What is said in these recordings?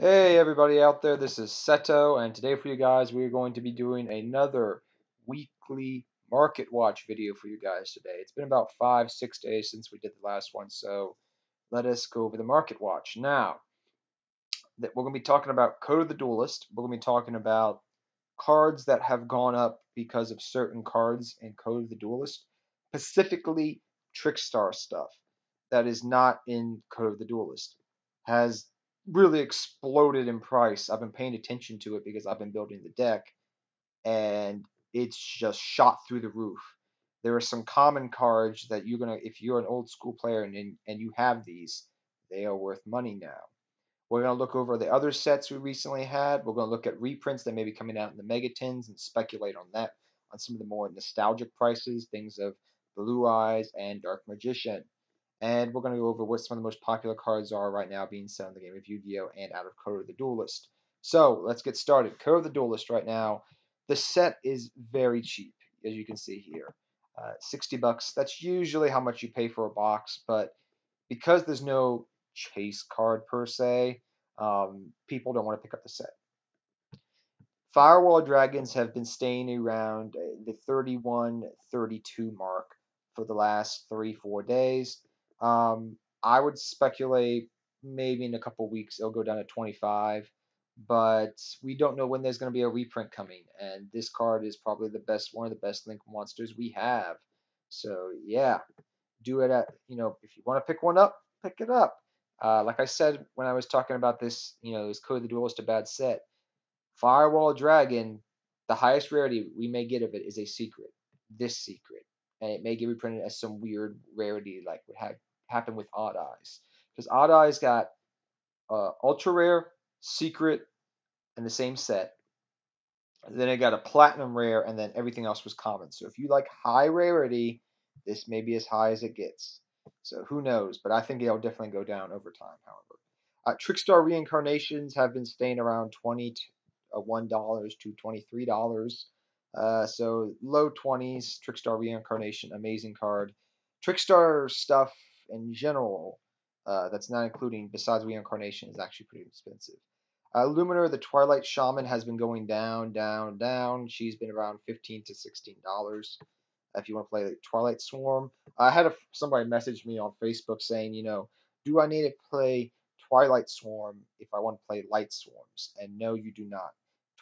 Hey everybody out there, this is Seto, and today for you guys we're going to be doing another weekly market watch video for you guys today. It's been about 5, 6 days since we did the last one, so let us go over the market watch. Now, that we're going to be talking about Code of the Duelist. We're going to be talking about cards that have gone up because of certain cards in Code of the Duelist, specifically Trickstar stuff that is not in Code of the Duelist, has really exploded in price. I've been paying attention to it because I've been building the deck, and it's just shot through the roof. There are some common cards that you're gonna, if you're an old school player and you have these, they are worth money now. We're going to look over the other sets we recently had. We're going to look at reprints that may be coming out in the megatins and speculate on that, on some of the more nostalgic prices, things of Blue Eyes and Dark Magician. And we're going to go over what some of the most popular cards are right now being set in the game of Yu-Gi-Oh! And out of Code of the Duelist. So let's get started. Code of the Duelist right now. The set is very cheap, as you can see here. 60 bucks. That's usually how much you pay for a box, but because there's no chase card per se, people don't want to pick up the set. Firewall Dragons have been staying around the 31, 32 mark for the last 3, 4 days. I would speculate maybe in a couple weeks it'll go down to 25, but we don't know when there's going to be a reprint coming, and this card is probably one of the best Link monsters we have. So yeah, do it at, if you want to pick one up, pick it up. Like I said when I was talking about this, this Code of the Duelist a bad set. Firewall Dragon, the highest rarity we may get of it is a secret. This secret. And it may get reprinted as some weird rarity like what happened with Odd Eyes. Because Odd Eyes got ultra rare, secret, in the same set. Then it got a platinum rare, and then everything else was common. So if you like high rarity, this may be as high as it gets. So who knows? But I think it'll definitely go down over time, however. Trickstar reincarnations have been staying around $21 to $23. So low 20s. Trickstar reincarnation, amazing card. Trickstar stuff in general, that's not including besides reincarnation, is actually pretty expensive. Luminar, the Twilight Shaman, has been going down, down, down. She's been around $15 to $16 if you want to play Twilight Swarm. I had somebody message me on Facebook saying, do I need to play Twilight Swarm if I want to play Light Swarms? And no, you do not.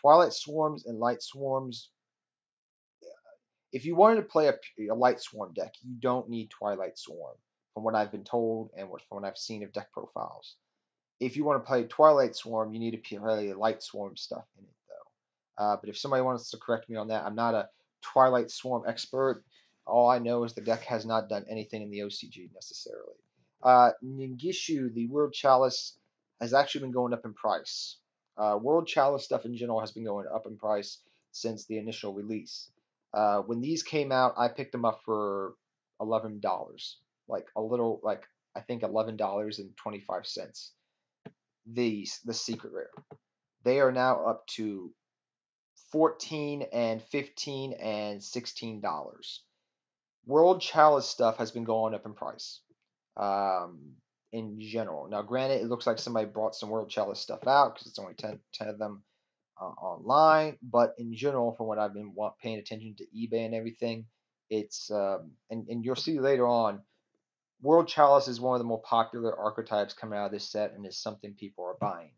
Twilight Swarms and Light Swarms, if you wanted to play a Light Swarm deck, you don't need Twilight Swarm, from what I've been told and from what I've seen of deck profiles. If you want to play Twilight Swarm, you need to play Light Swarm stuff in it, though. But if somebody wants to correct me on that, I'm not a Twilight Swarm expert. All I know is the deck has not done anything in the OCG necessarily. Ningishu, the World Chalice, has actually been going up in price. World Chalice stuff in general has been going up in price since the initial release. When these came out, I picked them up for $11, like a little, like I think $11.25. The secret rare. They are now up to 14 and 15 and $16. World Chalice stuff has been going up in price. In general. Now, granted, it looks like somebody brought some World Chalice stuff out because it's only 10 of them online. But in general, from what I've been paying attention to eBay and everything, it's and you'll see later on, World Chalice is one of the more popular archetypes coming out of this set, and is something people are buying.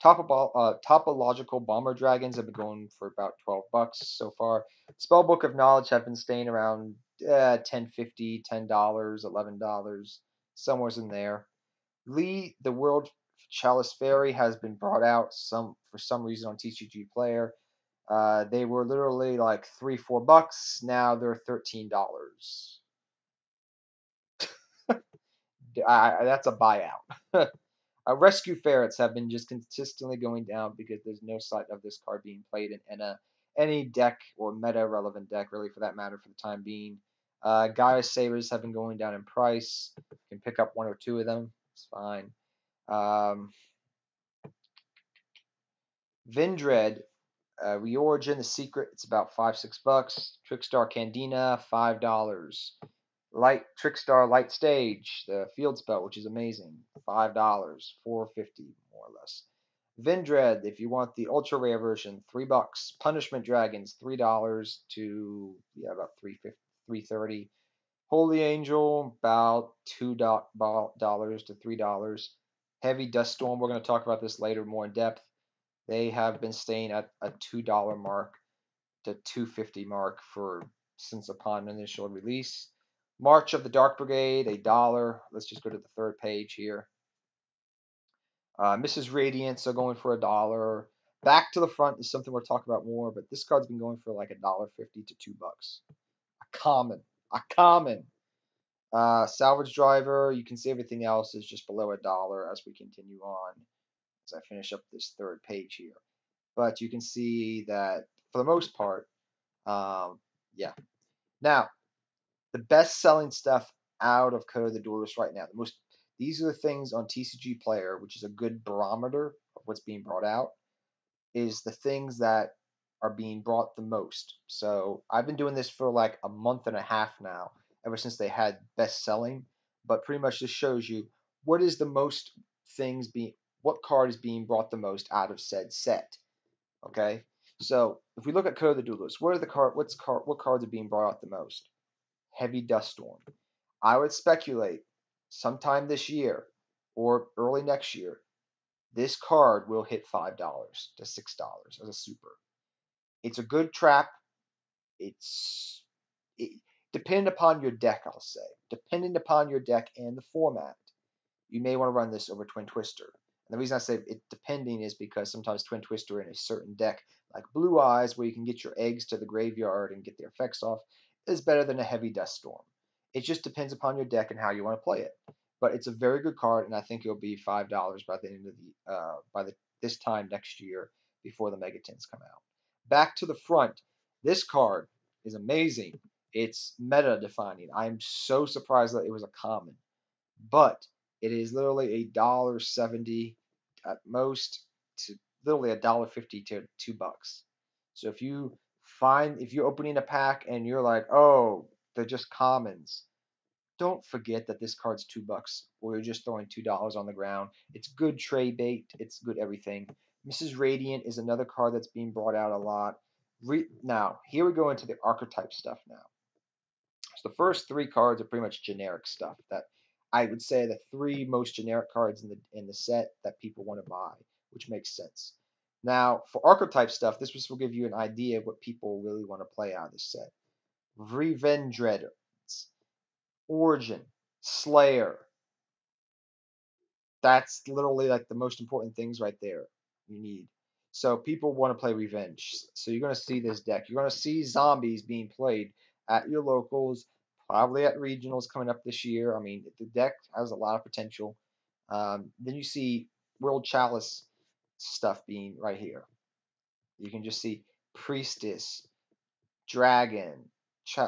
Topological bomber dragons have been going for about $12 so far. Spellbook of Knowledge have been staying around $10.50, $10, $11, somewhere in there. Lee, the World Chalice Fairy, has been brought out for some reason on TCG Player. They were literally like $3, $4. Now they're $13. That's a buyout. Rescue Ferrets have been just consistently going down because there's no sight of this card being played in any deck or meta relevant deck, really, for that matter, for the time being. Gaia Sabers have been going down in price. You can pick up one or two of them. It's fine. Vindred, Reorigin, the Secret, it's about $5, $6. Trickstar Candina, $5. Light Trickstar Light Stage, the field spell, which is amazing, $5, $4.50 more or less. Vindred, if you want the ultra rare version, $3. Punishment Dragons, $3 to yeah about 350, 330. Holy Angel, about $2 to $3. Heavy Dust Storm, we're going to talk about this later more in depth. They have been staying at a $2 mark to 250 mark for since upon initial release. March of the Dark Brigade, $1. Let's just go to the third page here. Mrs. Radiance are going for $1. Back to the Front is something we'll talk about more, but this card's been going for like $1.50 to $2. A common, a common. Salvage Driver, you can see everything else is just below $1 as we continue on. As I finish up this third page here, but you can see that for the most part, yeah. Now, the best-selling stuff out of Code of the Duelist right now, these are the things on TCG Player, which is a good barometer of what's being brought out, is the things that are being brought the most. So I've been doing this for like a month and a half now, ever since they had best selling. But pretty much this shows you what is the most things being, what card is being brought the most out of said set. Okay, so if we look at Code of the Duelist, what cards are being brought out the most? Heavy Dust Storm. I would speculate sometime this year or early next year, this card will hit $5 to $6 as a super. It's a good trap. It's it, depending upon your deck, I'll say. Depending upon your deck and the format, you may want to run this over Twin Twister. And the reason I say it depending is because sometimes Twin Twister in a certain deck, like Blue Eyes, where you can get your eggs to the graveyard and get their effects off, is better than a Heavy Dust Storm. It just depends upon your deck and how you want to play it. But it's a very good card, and I think it'll be $5 by the end of this time next year before the Megatins come out. Back to the front, this card is amazing. It's meta defining. I'm so surprised that it was a common, but it is literally $1.70 at most to literally $1.50 to $2. So if you're opening a pack and you're like, oh, they're just commons, don't forget that this card's $2, or you're just throwing $2 on the ground. It's good trade bait. It's good everything. Mrs. Radiant is another card that's being brought out a lot. Now, here we go into the archetype stuff now. So the first three cards are pretty much generic stuff that I would say the three most generic cards in the set that people want to buy, which makes sense. Now, for archetype stuff, this will give you an idea of what people really want to play out of this set. Revendred, Origin, Slayer. That's literally like the most important things right there you need. So people want to play Revenge. So you're going to see this deck. You're going to see zombies being played at your locals, probably at regionals coming up this year. I mean, the deck has a lot of potential. Then you see World Chalice stuff being right here. You can just see Priestess, Dragon,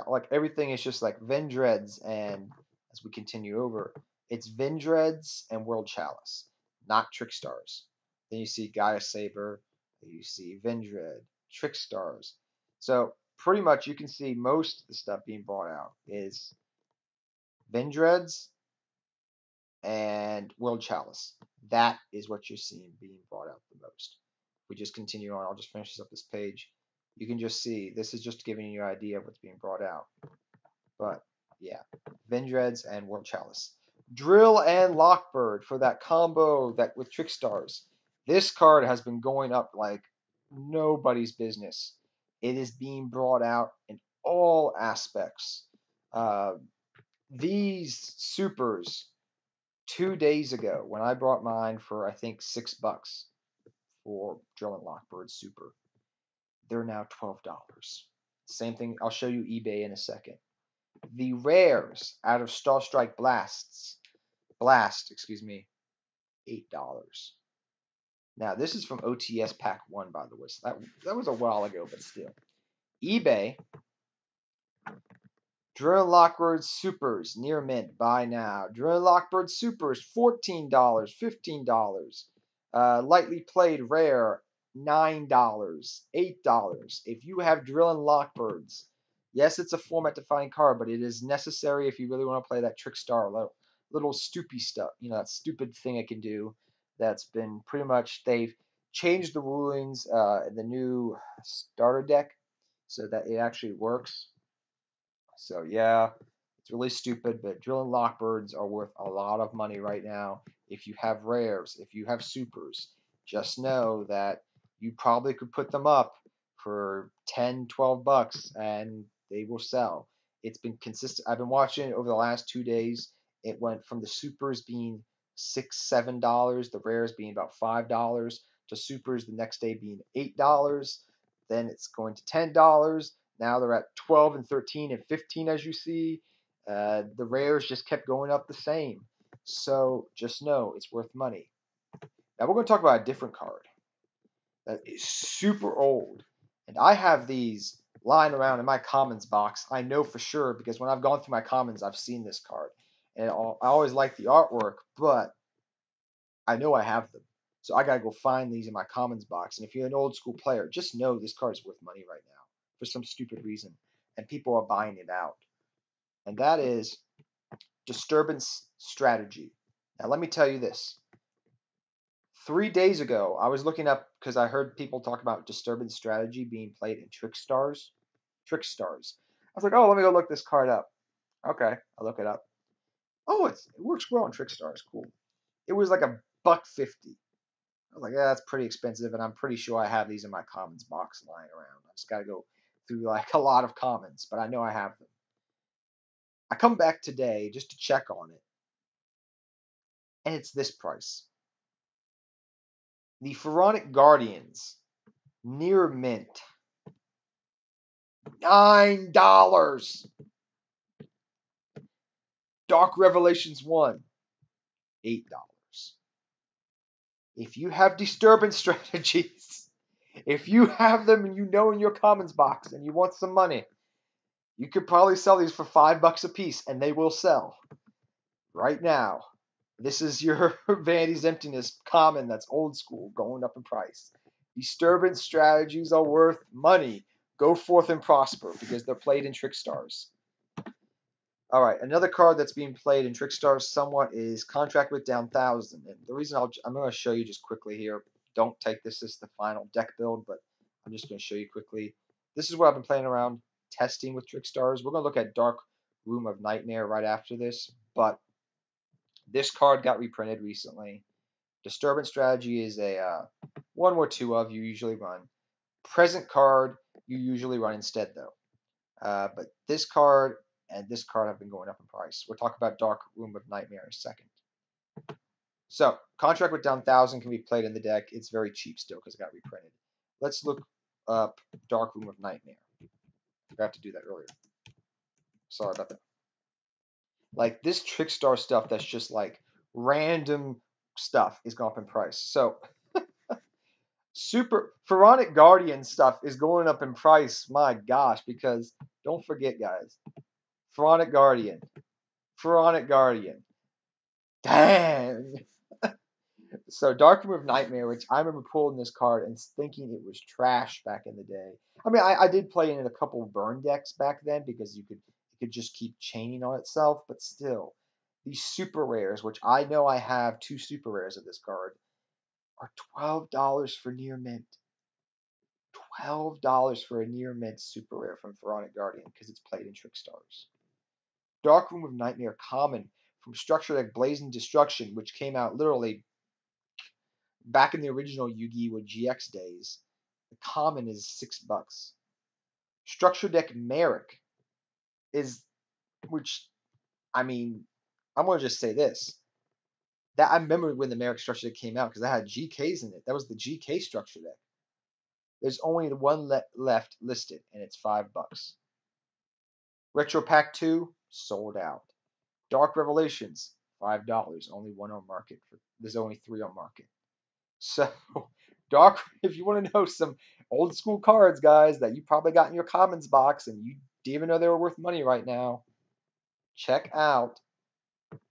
like everything is just like Vendreads, and as we continue over, it's Vendreads and World Chalice, not Trickstars. Then you see Gaia Saber, then you see Vendred, Trickstars. So pretty much you can see most of the stuff being brought out is Vendreads and World Chalice. That is what you're seeing being brought out the most. If we just continue on, I'll just finish up this page. You can just see, this is just giving you an idea of what's being brought out. But yeah, Vendreads and World Chalice. Drill and Lockbird for that combo that with Trickstars. This card has been going up like nobody's business. It is being brought out in all aspects. These supers 2 days ago when I brought mine for I think $6 for Drill and Lockbird Super, they're now $12. Same thing. I'll show you eBay in a second. The rares out of Star Strike Blast, excuse me, $8. Now this is from OTS Pack 1, by the way. So that was a while ago, but still. eBay, Drill and Lockbird Supers, near mint, buy now. Drill and Lockbird Supers, $14, $15. Lightly played rare, $9, $8. If you have Drill and Lockbirds, yes, it's a format defining card, but it is necessary if you really want to play that Trickstar little stoopy stuff. You know, that stupid thing it can do. That's been pretty much changed the rulings in the new starter deck so that it actually works. So yeah, it's really stupid, but drilling lockbirds are worth a lot of money right now. If you have rares, if you have supers, just know that you probably could put them up for 10, 12 bucks and they will sell. It's been consistent. I've been watching it over the last 2 days. It went from the supers being $6, $7, the rares being about $5, to supers the next day being $8. Then it's going to $10. Now they're at 12 and 13 and 15, as you see. The rares just kept going up the same. So just know it's worth money. Now we're going to talk about a different card that is super old. And I have these lying around in my commons box. I know for sure because when I've gone through my commons, I've seen this card. And I always like the artwork, but I know I have them. So I got to go find these in my commons box. And if you're an old school player, just know this card is worth money right now for some stupid reason. And people are buying it out. And that is disturbance strategy. Now, let me tell you this. 3 days ago, I was looking up because I heard people talk about disturbance strategy being played in Trick Stars. Trick Stars. I was like, oh, let me go look this card up. Okay, I look it up. Oh, it works well in Trick Stars. Cool. It was like a $1.50. I was like, yeah, that's pretty expensive, and I'm pretty sure I have these in my commons box lying around. I just got to go through like a lot of commons, but I know I have them. I come back today just to check on it, and it's this price. The Pharaonic Guardians, near mint, $9. Dark Revelations 1, $8. If you have disturbance strategies, if you have them and you know in your commons box and you want some money, you could probably sell these for $5 a piece and they will sell. Right now, this is your Vanity's Emptiness common that's old school going up in price. Disturbance strategies are worth money. Go forth and prosper because they're played in Trick Stars. All right, another card that's being played in Trick Stars somewhat is Contract with Down 1000. And the reason I'm going to show you just quickly here, don't take this as the final deck build, but I'm just going to show you quickly. This is what I've been playing around, testing with Trick Stars. We're going to look at Dark Room of Nightmare right after this, but this card got reprinted recently. Disturbance Strategy is a one or two of you usually run. Present card you usually run instead, though. But this card and this card have been going up in price. We'll talk about Dark Room of Nightmare in a second. So, Contract with Down 1000 can be played in the deck. It's very cheap still because it got reprinted. Let's look up Dark Room of Nightmare. I forgot to do that earlier. Sorry about that. Like, this Trickstar stuff that's just like random stuff is going up in price. So, Super Pharaonic Guardian stuff is going up in price. My gosh, because don't forget, guys, Pharaonic Guardian. Pharaonic Guardian. Dang. So Dark Room of Nightmare, which I remember pulling this card and thinking it was trash back in the day. I mean, I did play it in a couple of burn decks back then because it could just keep chaining on itself, but still, these super rares, which I know I have 2 super rares of this card, are $12 for near mint. $12 for a near mint super rare from Pharaonic Guardian because it's played in Trick Stars. Dark Room of Nightmare common from structure deck Blazing Destruction, which came out literally back in the original Yu-Gi-Oh! GX days. The common is $6. Structure deck Merrick is, which, I mean, I'm gonna just say this. That I remember when the Merrick structure deck came out because that had GKs in it. That was the GK structure deck. There's only one left listed, and it's $5. Retro Pack 2 sold out. Dark Revelations $5. Only one on market. There's only 3 on market. So Dark, if you want to know some old school cards, guys, that you probably got in your commons box and you didn't even know they were worth money right now, check out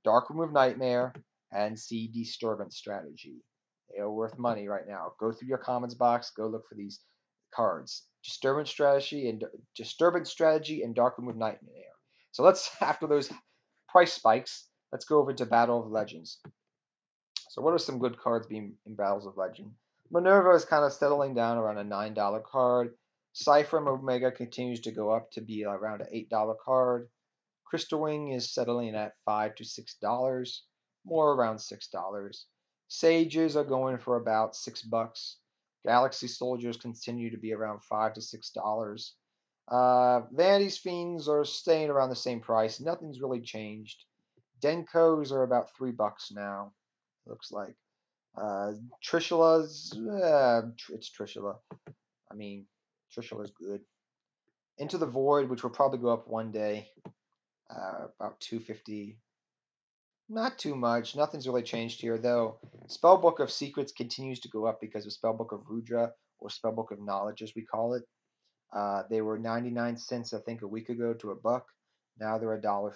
Dark Room of Nightmare and see Disturbance Strategy. They are worth money right now. Go through your commons box, go look for these cards. Disturbance Strategy and Dark Room of Nightmare. So let's, after those price spikes, let's go over to Battle of Legends. So what are some good cards being in Battles of Legend? Minerva is kind of settling down around a $9 card. Cypher and Omega continues to go up to be around an $8 card. Crystal Wing is settling at $5 to $6, more around $6. Sages are going for about $6. Galaxy Soldiers continue to be around $5 to $6. Vanity's Fiends are staying around the same price. Nothing's really changed. Denkos are about $3 now. Looks like. Trishula's, it's Trishula. I mean, Trishula's good. Into the Void, which will probably go up one day, about 250. Not too much. Nothing's really changed here, though. Spellbook of Secrets continues to go up because of Spellbook of Rudra, or Spellbook of Knowledge, as we call it. They were 99 cents, I think, a week ago to a buck. Now they're $1.50.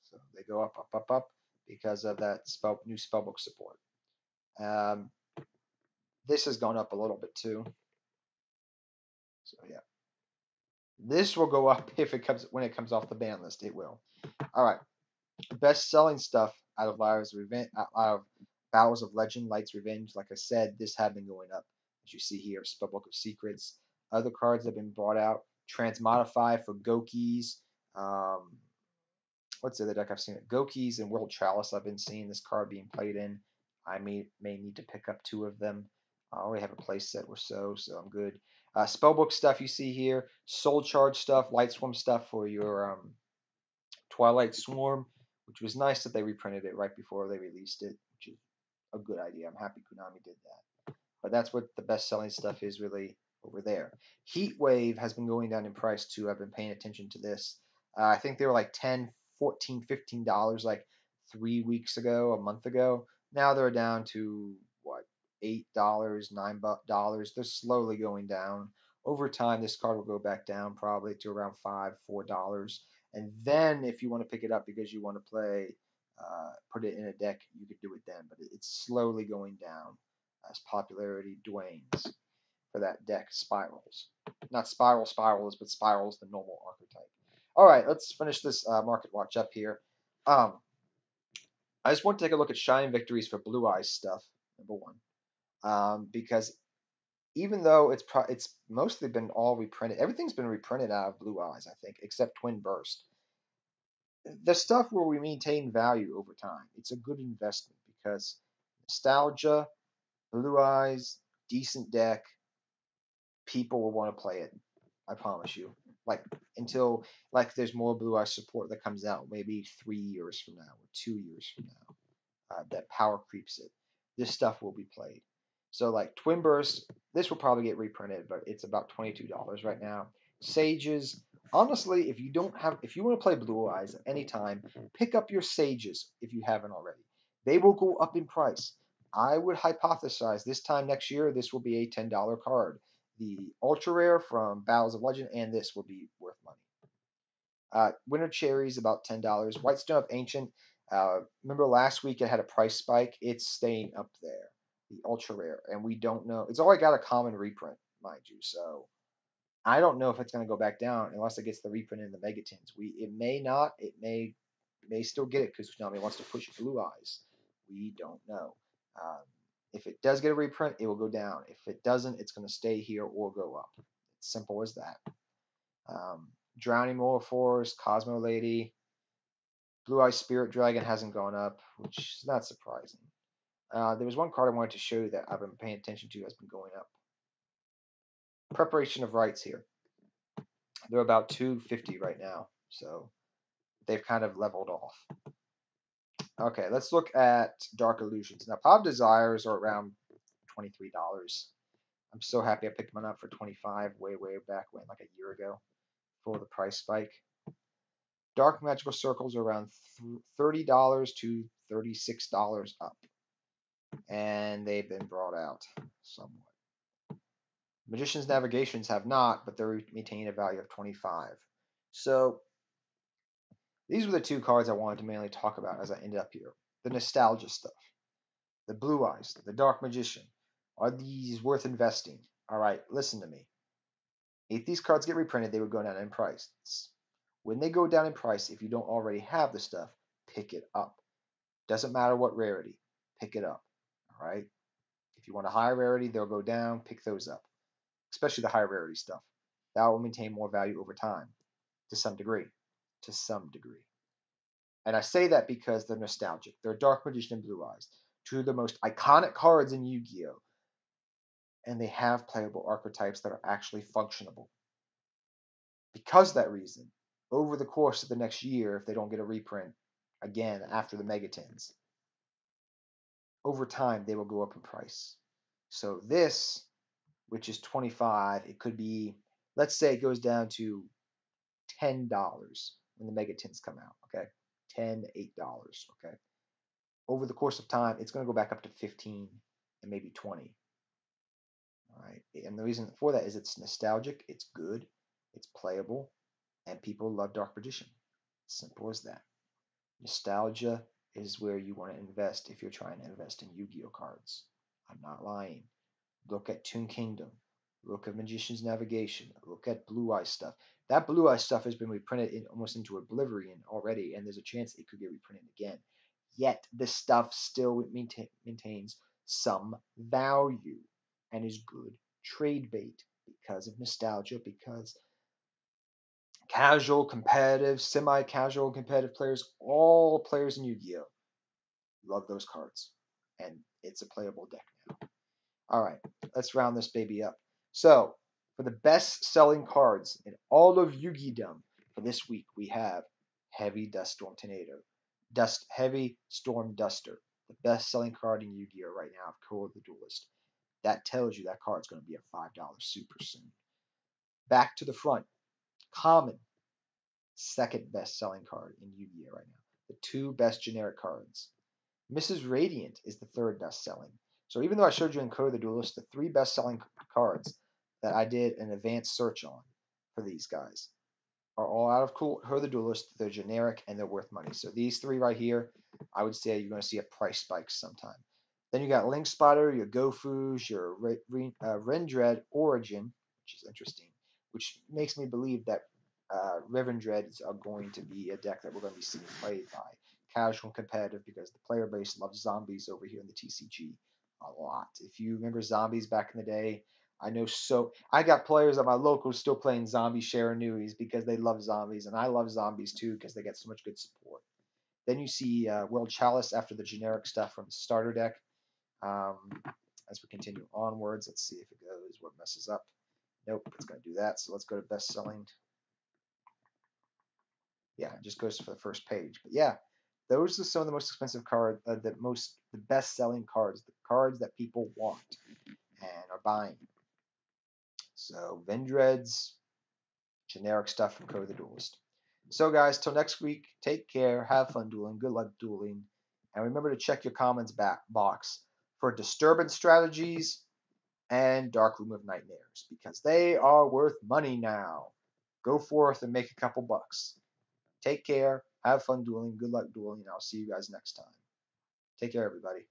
So they go up, up, up, up because of that new Spellbook support. Um, this has gone up a little bit too. So yeah, this will go up if it comes when it comes off the ban list. It will. All right, best selling stuff out of out of Battles of Legend, Light's Revenge. Like I said, this had been going up, as you see here. Spellbook of Secrets. Other cards have been brought out. Transmodify for Gokis. Um, what's the other deck I've seen it? Gokis and World Chalice. I've been seeing this card being played in. I may need to pick up two of them. I already have a play set or so I'm good. Spellbook stuff you see here, Soul Charge stuff, Light Swarm stuff for your Twilight Swarm, which was nice that they reprinted it right before they released it, which is a good idea. I'm happy Konami did that. But that's what the best selling stuff is really over there. Heat Wave has been going down in price too. I've been paying attention to this. I think they were like 10, 14, $15 like 3 weeks ago, a month ago. Now they're down to what, $8, $9. They're slowly going down. Over time, this card will go back down probably to around $5, $4. And then if you want to pick it up because you want to play, put it in a deck, you could do it then. But it's slowly going down as popularity dwanes for that deck spirals. Not spirals, but spirals the normal archetype. All right, let's finish this market watch up here. I just want to take a look at Shining Victories for Blue Eyes stuff, number one, because even though it's mostly been all reprinted, everything's been reprinted out of Blue Eyes, I think, except Twin Burst. The stuff where we maintain value over time, it's a good investment because nostalgia, Blue Eyes, decent deck, people will want to play it. I promise you. Like until there's more Blue Eyes support that comes out, maybe 3 years from now or 2 years from now, that power creeps it. This stuff will be played. So like Twin Burst, this will probably get reprinted, but it's about $22 right now. Sages, honestly, if you want to play Blue Eyes at any time, pick up your Sages if you haven't already. They will go up in price. I would hypothesize this time next year, this will be a $10 card. The Ultra Rare from Battles of Legend and this will be worth money. Winter Cherries about $10. Whitestone of Ancient. Remember last week it had a price spike. It's staying up there. The Ultra Rare, and we don't know. It's already got a common reprint, mind you. So I don't know if it's going to go back down unless it gets the reprint in the Megatins. It may not. It may still get it because Konami wants to push Blue Eyes. We don't know. Um, if it does get a reprint, it will go down. If it doesn't, it's going to stay here or go up. It's simple as that. Drowning Moral Forest, Cosmo Lady, Blue Eye Spirit Dragon hasn't gone up, which is not surprising. There was one card I wanted to show you that I've been paying attention to has been going up. Preparation of Rites here. They're about 250 right now, so they've kind of leveled off. Okay, let's look at Dark Illusions. Now, Pop Desires are around $23. I'm so happy I picked one up for 25 way back when, like a year ago, before the price spike. Dark Magical Circles are around $30 to $36 up, and they've been brought out somewhat. Magician's Navigations have not, but they're maintaining a value of 25. So these were the two cards I wanted to mainly talk about as I ended up here. The nostalgia stuff, the Blue Eyes, the Dark Magician. Are these worth investing? All right, listen to me. If these cards get reprinted, they would go down in price. When they go down in price, if you don't already have the stuff, pick it up. Doesn't matter what rarity, pick it up. All right. If you want a high rarity, they'll go down. Pick those up, especially the high rarity stuff. That will maintain more value over time to some degree. To some degree. And I say that because they're nostalgic. They're Dark Magician and Blue Eyes, two of the most iconic cards in Yu-Gi-Oh! And they have playable archetypes that are actually functionable. Because of that reason, over the course of the next year, if they don't get a reprint again after the Megatins, over time they will go up in price. So this, which is 25, it could be, let's say it goes down to $10 when the Megatins come out, okay? $10, $8, okay? Over the course of time, it's going to go back up to 15 and maybe 20. All right. And the reason for that is it's nostalgic, it's good, it's playable, and people love Dark Magician. Simple as that. Nostalgia is where you want to invest if you're trying to invest in Yu-Gi-Oh cards. I'm not lying. Look at Toon Kingdom. Look at Magician's Navigation. Look at Blue Eye stuff. That Blue Eye stuff has been reprinted almost into oblivion already, and there's a chance it could get reprinted again. Yet this stuff still maintains some value and is good trade bait because of nostalgia, because casual, competitive, semi-casual, competitive players, all players in Yu-Gi-Oh! Love those cards. And it's a playable deck now. All right, let's round this baby up. So, for the best-selling cards in all of Yu-Gi-Dom for this week, we have Heavy Dust Storm Tornado, Heavy Storm Duster, the best-selling card in Yu-Gi-Oh! Right now, Code the Duelist. That tells you that card's going to be a $5 super soon. Back to the front, Common, second best-selling card in Yu-Gi-Oh! Right now. The two best generic cards. Mrs. Radiant is the third best-selling. So even though I showed you in Code of the Duelist, the three best-selling cards that I did an advanced search on for these guys are all out of Code of the Duelist. They're generic and they're worth money. So these three right here, I would say you're going to see a price spike sometime. Then you got Link Spider, your Gofus, your Rendred Origin, which is interesting, which makes me believe that Revendreds are going to be a deck that we're going to be seeing played by casual and competitive because the player base loves zombies over here in the TCG a lot. If you remember zombies back in the day, I got players at my locals still playing zombie Sharanuis because they love zombies, and I love zombies too because they get so much good support. Then you see World Chalice after the generic stuff from the starter deck. As we continue onwards, let's see if it goes. What messes up? Nope, it's going to do that. So let's go to best selling. Yeah, it just goes for the first page. But yeah, those are some of the most expensive cards, the best selling cards, the cards that people want and are buying. So Vendreads, generic stuff from Code of the Duelist. So guys, till next week, take care, have fun dueling, good luck dueling, and remember to check your comments box for disturbance strategies and Dark Room of Nightmares because they are worth money now. Go forth and make a couple bucks. Take care, have fun dueling, good luck dueling, and I'll see you guys next time. Take care, everybody.